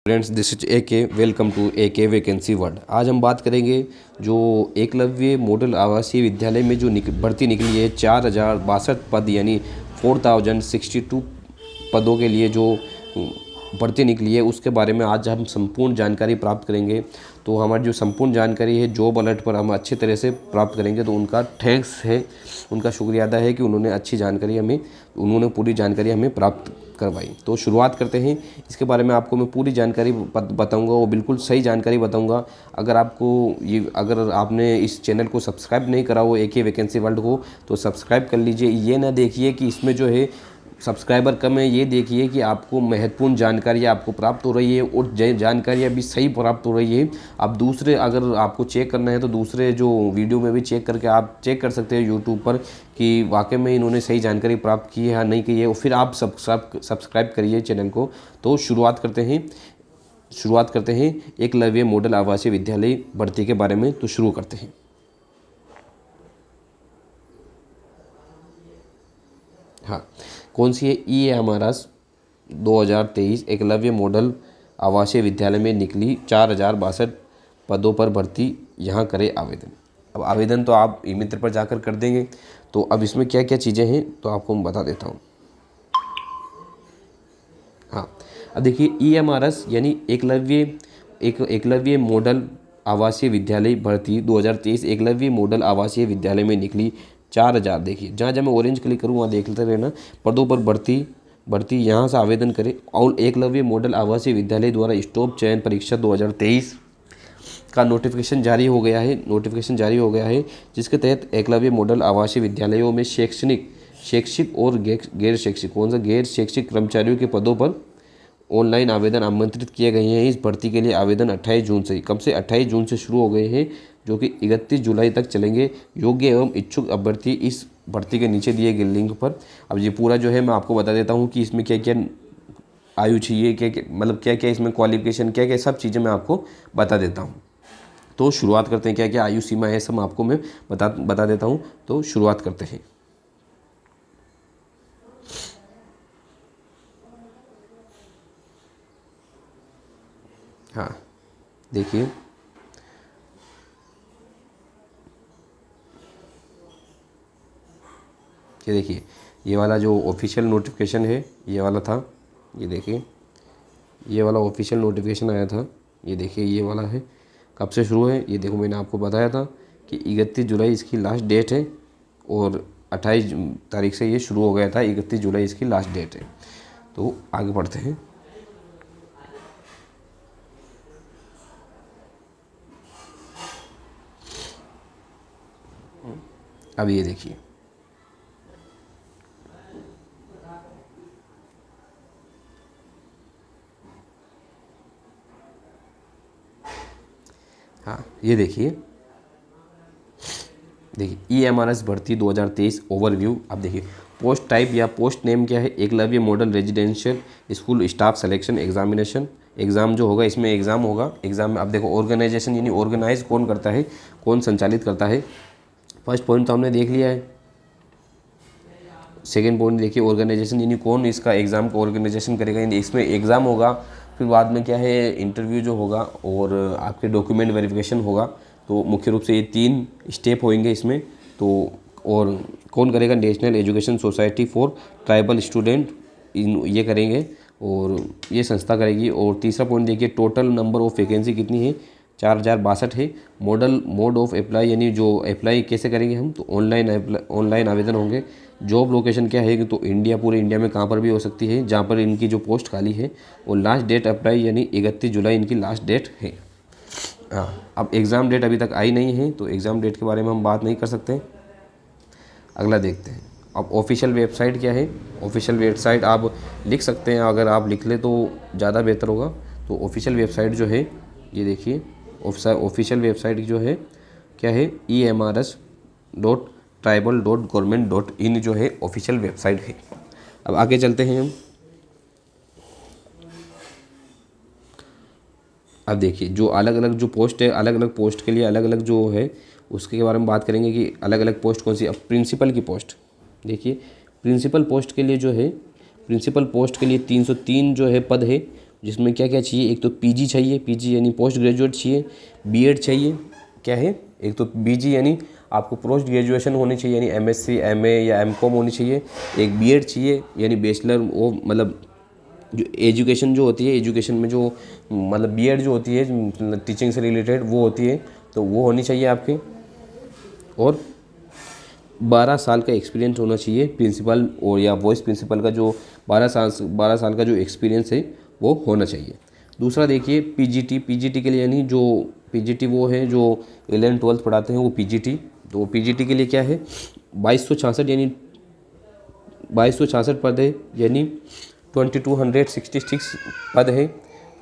Friends, this is a के। Welcome to ए के vacancy world. आज हम बात करेंगे जो एकलव्य मॉडल आवासीय विद्यालय में जो भर्ती निकली है 4062 पद यानी 4062 पदों के लिए जो भर्ती निकली है उसके बारे में आज हम संपूर्ण जानकारी प्राप्त करेंगे। तो हमारी जो संपूर्ण जानकारी है जॉब अलर्ट पर हम अच्छी तरह से प्राप्त करेंगे। तो उनका थैंक्स है, उनका शुक्रिया अदा है कि उन्होंने पूरी जानकारी हमें प्राप्त करवाई। तो शुरुआत करते हैं। इसके बारे में आपको मैं पूरी जानकारी बताऊंगा, वो बिल्कुल सही जानकारी बताऊंगा। अगर आपने इस चैनल को सब्सक्राइब नहीं करा हो एके वैकेंसी वर्ल्ड को, तो सब्सक्राइब कर लीजिए। ये ना देखिए कि इसमें जो है सब्सक्राइबर कम है, ये देखिए कि आपको महत्वपूर्ण जानकारी आपको प्राप्त हो रही है और जानकारियाँ भी सही प्राप्त हो रही है। आप दूसरे अगर आपको चेक करना है तो दूसरे जो वीडियो में भी चेक करके आप चेक कर सकते हैं यूट्यूब पर कि वाकई में इन्होंने सही जानकारी प्राप्त की है या नहीं की है, और फिर आप सब्सक्राइब करिए चैनल को। तो शुरुआत करते हैं एकलव्य मॉडल आवासीय विद्यालय भर्ती के बारे में। तो शुरू करते हैं। हाँ, कौन सी है? ये हमारा 2023 एकलव्य मॉडल आवासीय विद्यालय में निकली 4062 पदों पर भर्ती, यहाँ करें आवेदन। अब आवेदन तो आप ई मित्र पर जाकर कर देंगे। तो अब इसमें क्या क्या चीज़ें हैं तो आपको मैं बता देता हूँ। हाँ, अब देखिए EMRS यानी एकलव्य मॉडल आवासीय विद्यालय भर्ती 2023 एकलव्य मॉडल आवासीय विद्यालय में निकली 4000। देखिए जहाँ जहाँ मैं ऑरेंज क्लिक करूँ वहाँ देख लेते रहना। पदों पर भर्ती यहाँ से आवेदन करें। और एकलव्य मॉडल आवासीय विद्यालय द्वारा स्टॉप चयन परीक्षा 2023 का नोटिफिकेशन जारी हो गया है, जिसके तहत एकलव्य मॉडल आवासीय विद्यालयों में शैक्षिक और गैर शैक्षिक कर्मचारियों के पदों पर ऑनलाइन आवेदन आमंत्रित किए गए हैं। इस भर्ती के लिए आवेदन 28 जून से कब से 28 जून से शुरू हो गए हैं, जो कि 31 जुलाई तक चलेंगे। योग्य एवं इच्छुक अभ्यर्थी इस भर्ती के नीचे दिए गए लिंक पर। अब ये पूरा जो है मैं आपको बता देता हूँ कि इसमें क्या क्या आयु चाहिए, क्या क्या इसमें क्वालिफिकेशन, क्या क्या सब चीज़ें मैं आपको बता देता हूँ। तो शुरुआत करते हैं। क्या क्या आयु सीमा है सब आपको मैं बता देता हूँ। तो शुरुआत करते हैं। हाँ, देखिए ये वाला जो ऑफिशियल नोटिफिकेशन है ये वाला था। ये देखिए ये वाला ऑफिशियल नोटिफिकेशन आया था। ये देखिए ये वाला है। कब से शुरू है ये देखो, मैंने आपको बताया था कि 31 जुलाई इसकी लास्ट डेट है और 28 तारीख से ये शुरू हो गया था। 31 जुलाई इसकी लास्ट डेट है। तो आगे बढ़ते हैं। अब ये देखिए हाँ, ये देखिए EMRS भर्ती 2023 ओवरव्यू। अब देखिए पोस्ट टाइप या पोस्ट नेम क्या है? Eklavya model residential school staff selection examination. Exam जो होगा इसमें एग्ज़ाम होगा। एग्ज़ाम में अब देखो ऑर्गेनाइजेशन यानी ऑर्गेनाइज कौन करता है, कौन संचालित करता है। फर्स्ट पॉइंट तो हमने देख लिया है। सेकेंड पॉइंट देखिए ऑर्गेनाइजेशन यानी कौन इसका एग्ज़ाम को ऑर्गेनाइजेशन करेगा। यानी इसमें एग्ज़ाम होगा, फिर बाद में क्या है इंटरव्यू जो होगा और आपके डॉक्यूमेंट वेरिफिकेशन होगा। तो मुख्य रूप से ये 3 स्टेप होंगे इसमें। तो और कौन करेगा? National education society for tribal student ये करेंगे और ये संस्था करेगी। और तीसरा पॉइंट देखिए टोटल नंबर ऑफ वैकेंसी कितनी है? 4062 है। मोड ऑफ अप्लाई यानी जो अप्लाई कैसे करेंगे हम, तो ऑनलाइन आवेदन होंगे। जॉब लोकेशन क्या है कि तो पूरे इंडिया में कहाँ पर भी हो सकती है जहाँ पर इनकी जो पोस्ट खाली है। और लास्ट डेट अप्लाई यानी 31 जुलाई इनकी लास्ट डेट है। हाँ, अब एग्ज़ाम डेट अभी तक आई नहीं है तो एग्ज़ाम डेट के बारे में हम बात नहीं कर सकते। अगला देखते हैं। अब ऑफिशियल वेबसाइट क्या है? ऑफिशियल वेबसाइट आप लिख सकते हैं, अगर आप लिख ले तो ज़्यादा बेहतर होगा। तो ऑफिशियल वेबसाइट जो है ये देखिए ऑफिशियल वेबसाइट जो है क्या है? EMRS.tribal.government.in जो है ऑफिशियल वेबसाइट है। अब आगे चलते हैं हम। अब देखिए जो अलग अलग जो पोस्ट है, अलग अलग पोस्ट के लिए अलग अलग जो है उसके बारे में बात करेंगे कि अलग अलग पोस्ट कौन सी। अब प्रिंसिपल की पोस्ट देखिए, प्रिंसिपल पोस्ट के लिए 303 जो है पद है जिसमें क्या क्या चाहिए, एक तो पीजी चाहिए, पीजी यानी पोस्ट ग्रेजुएट चाहिए, बीएड चाहिए, क्या है, एक तो पीजी यानी आपको पोस्ट ग्रेजुएशन होनी चाहिए यानी एमएससी एमए या एमकॉम होनी चाहिए, एक बीएड चाहिए यानी बैचलर, वो मतलब जो एजुकेशन जो होती है, एजुकेशन में जो मतलब बीएड जो होती है टीचिंग से रिलेटेड वो होती है, तो वो होनी चाहिए आपके। और 12 साल का एक्सपीरियंस होना चाहिए प्रिंसिपल और या वाइस प्रिंसिपल का, जो 12 साल का जो एक्सपीरियंस है वो होना चाहिए। दूसरा देखिए पीजीटी के लिए, यानी जो पीजीटी वो है जो 11th-12th पढ़ाते हैं वो पीजीटी। तो पीजीटी के लिए क्या है, 2266 यानी 2266 पद है, यानी 2266 पद है,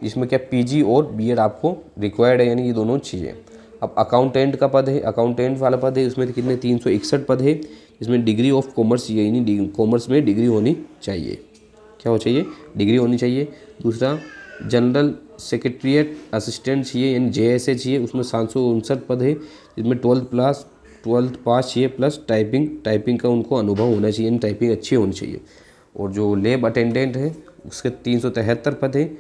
जिसमें क्या पीजी और बीएड आपको रिक्वायर्ड है, यानी ये दोनों चीज़ें। अब अकाउंटेंट का पद है, अकाउंटेंट वाला पद है, उसमें कितने 361 पद है, जिसमें डिग्री ऑफ कॉमर्स यानी कॉमर्स में डिग्री होनी चाहिए, क्या हो चाहिए, डिग्री होनी चाहिए। दूसरा जनरल सेक्रेटरीट असिस्टेंट चाहिए यानी जेएसए चाहिए, उसमें 759 पद है, जिसमें 12th पास चाहिए, प्लस टाइपिंग का उनको अनुभव होना चाहिए, यानी टाइपिंग अच्छी होनी चाहिए। और जो लैब अटेंडेंट है उसके 373 पद है,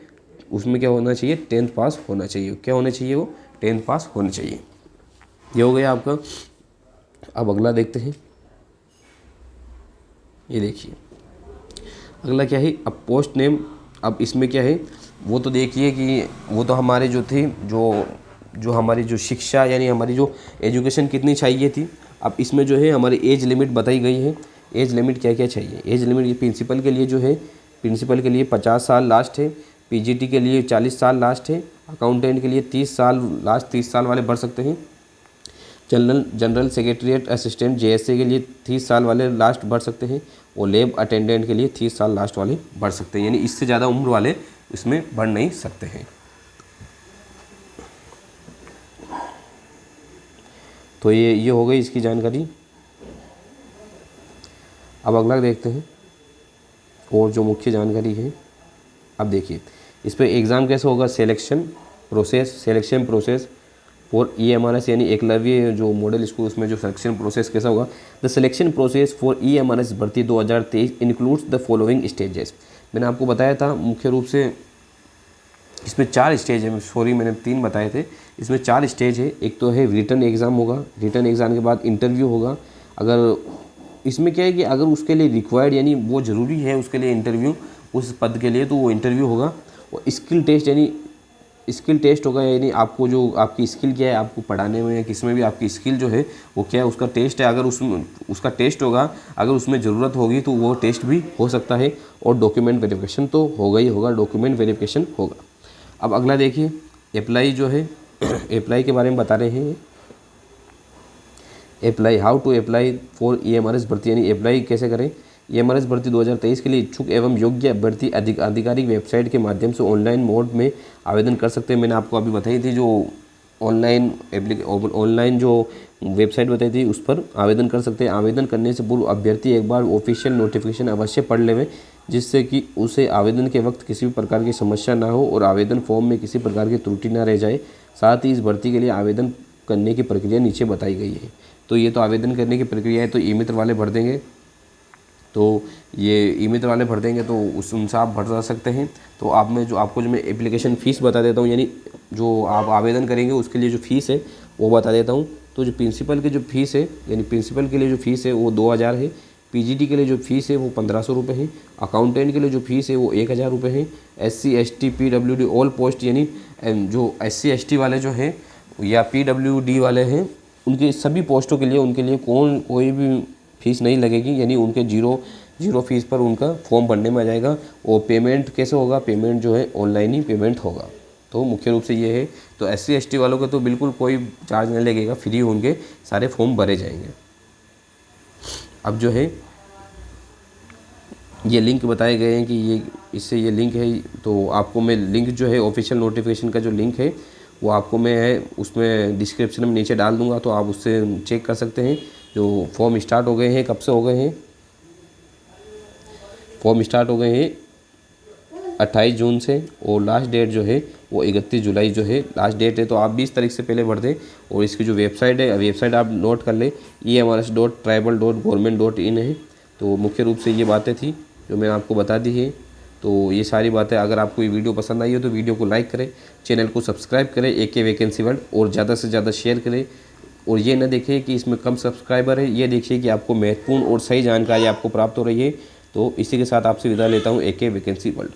उसमें क्या होना चाहिए, 10th पास होना चाहिए, क्या होना चाहिए, वो 10th पास होना चाहिए। ये हो गया आपका। अब अगला देखते हैं, ये देखिए अगला क्या है, अब पोस्ट नेम। अब इसमें क्या है, वो तो देखिए कि वो तो हमारे जो थे जो हमारी जो शिक्षा यानी हमारी जो एजुकेशन कितनी चाहिए थी। अब इसमें जो है हमारी एज लिमिट बताई गई है, एज लिमिट क्या क्या चाहिए। एज लिमिट ये प्रिंसिपल के लिए जो है, प्रिंसिपल के लिए 50 साल लास्ट है, पीजीटी के लिए 40 साल लास्ट है, अकाउंटेंट के लिए 30 साल लास्ट, 30 साल वाले भर सकते हैं, जनरल सेक्रेटरीट असिस्टेंट जेएसए के लिए 30 साल वाले लास्ट भर सकते हैं, और लैब अटेंडेंट के लिए 30 साल लास्ट वाले भर सकते हैं, यानी इससे ज़्यादा उम्र वाले इसमें भर नहीं सकते हैं। तो ये हो गई इसकी जानकारी। अब अगला देखते हैं, और जो मुख्य जानकारी है। अब देखिए इस पर एग्ज़ाम कैसे होगा, सिलेक्शन प्रोसेस फॉर ईएमआरएस यानी एकलव्य जो मॉडल स्कूल, उसमें जो सिलेक्शन प्रोसेस कैसा होगा। The selection process for EMRS भर्ती 2023 इंक्लूड्स द फॉलोइंग स्टेजेस। मैंने आपको बताया था मुख्य रूप से इसमें 4 स्टेज है, सॉरी मैंने 3 बताए थे, इसमें 4 स्टेज है। एक तो है रिटन एग्ज़ाम होगा, रिटन एग्ज़ाम के बाद इंटरव्यू होगा। अगर इसमें क्या है कि अगर उसके लिए रिक्वायर्ड यानी वो ज़रूरी है उसके लिए इंटरव्यू, उस पद के लिए, तो वो इंटरव्यू होगा। और स्किल टेस्ट यानी स्किल टेस्ट होगा, यानी आपको जो आपकी स्किल क्या है, आपको पढ़ाने में या किस में भी आपकी स्किल जो है वो क्या है, उसका टेस्ट है। अगर उसका टेस्ट होगा, अगर उसमें ज़रूरत होगी तो वो टेस्ट भी हो सकता है। और डॉक्यूमेंट वेरिफिकेशन तो होगा ही होगा, डॉक्यूमेंट वेरिफिकेशन होगा। अब अगला देखिए अप्लाई जो है अप्लाई के बारे में बता रहे हैं। Apply, how to apply for EMRS भर्ती, यानी अप्लाई कैसे करें। ईएमआरएस भर्ती 2023 के लिए इच्छुक एवं योग्य अभ्यर्थी आधिकारिक वेबसाइट के माध्यम से ऑनलाइन मोड में आवेदन कर सकते हैं। मैंने आपको अभी बताई थी, जो ऑनलाइन जो वेबसाइट बताई थी उस पर आवेदन कर सकते हैं। आवेदन करने से पूर्व अभ्यर्थी एक बार ऑफिशियल नोटिफिकेशन अवश्य पढ़ लेवे, जिससे कि उसे आवेदन के वक्त किसी भी प्रकार की समस्या ना हो और आवेदन फॉर्म में किसी प्रकार की त्रुटि ना रह जाए। साथ ही इस भर्ती के लिए आवेदन करने की प्रक्रिया नीचे बताई गई है। तो ये तो आवेदन करने की प्रक्रिया है, तो ई मित्र वाले भर देंगे, तो ये ई मित्र वाले भर देंगे, तो उनसे आप भर सकते हैं। तो आपको जो मैं एप्लीकेशन फ़ीस बता देता हूँ, यानी जो आप आवेदन करेंगे उसके लिए जो फ़ीस है वो बता देता हूँ। तो जो प्रिंसिपल की जो फ़ीस है, यानी प्रिंसिपल के लिए जो फ़ीस है वो 2000 है, पीजीटी के लिए जो फ़ीस है वो 1500 रुपये है, अकाउंटेंट के लिए जो फ़ीस है वो 1000 रुपये है। SC ST PWD all post, यानी जो SC ST वाले जो हैं या PWD वाले हैं, उनके सभी पोस्टों के लिए उनके लिए कोई भी फ़ीस नहीं लगेगी, यानी उनके जीरो फीस पर उनका फॉर्म भरने में आ जाएगा। और पेमेंट कैसे होगा, पेमेंट जो है ऑनलाइन ही पेमेंट होगा। तो मुख्य रूप से ये है। तो SC ST वालों का तो बिल्कुल कोई चार्ज नहीं लगेगा, फ्री होंगे, सारे फॉर्म भरे जाएंगे। अब जो है ये लिंक बताए गए हैं कि ये लिंक है, तो आपको मैं लिंक जो है ऑफिशियल नोटिफिकेशन का जो लिंक है वो आपको मैं उसमें डिस्क्रिप्शन में नीचे डाल दूंगा, तो आप उससे चेक कर सकते हैं। जो फॉर्म स्टार्ट हो गए हैं, कब से हो गए हैं, फॉर्म स्टार्ट हो गए हैं 28 जून से, और लास्ट डेट जो है वो 31 जुलाई जो है लास्ट डेट है। तो आप 20 तारीख से पहले भर दें। और इसकी जो वेबसाइट है, वेबसाइट आप नोट कर लें, emrs.tribal.government.in है। तो मुख्य रूप से ये बातें थी जो मैंने आपको बता दी है। तो ये सारी बातें, अगर आपको ये वीडियो पसंद आई हो तो वीडियो को लाइक करें, चैनल को सब्सक्राइब करें AK वैकेंसी वर्ल्ड, और ज़्यादा से ज़्यादा शेयर करें। और ये ना देखें कि इसमें कम सब्सक्राइबर है, ये देखिए कि आपको महत्वपूर्ण और सही जानकारी आपको प्राप्त हो रही है। तो इसी के साथ आपसे विदा लेता हूँ AK वैकेंसी वर्ल्ड।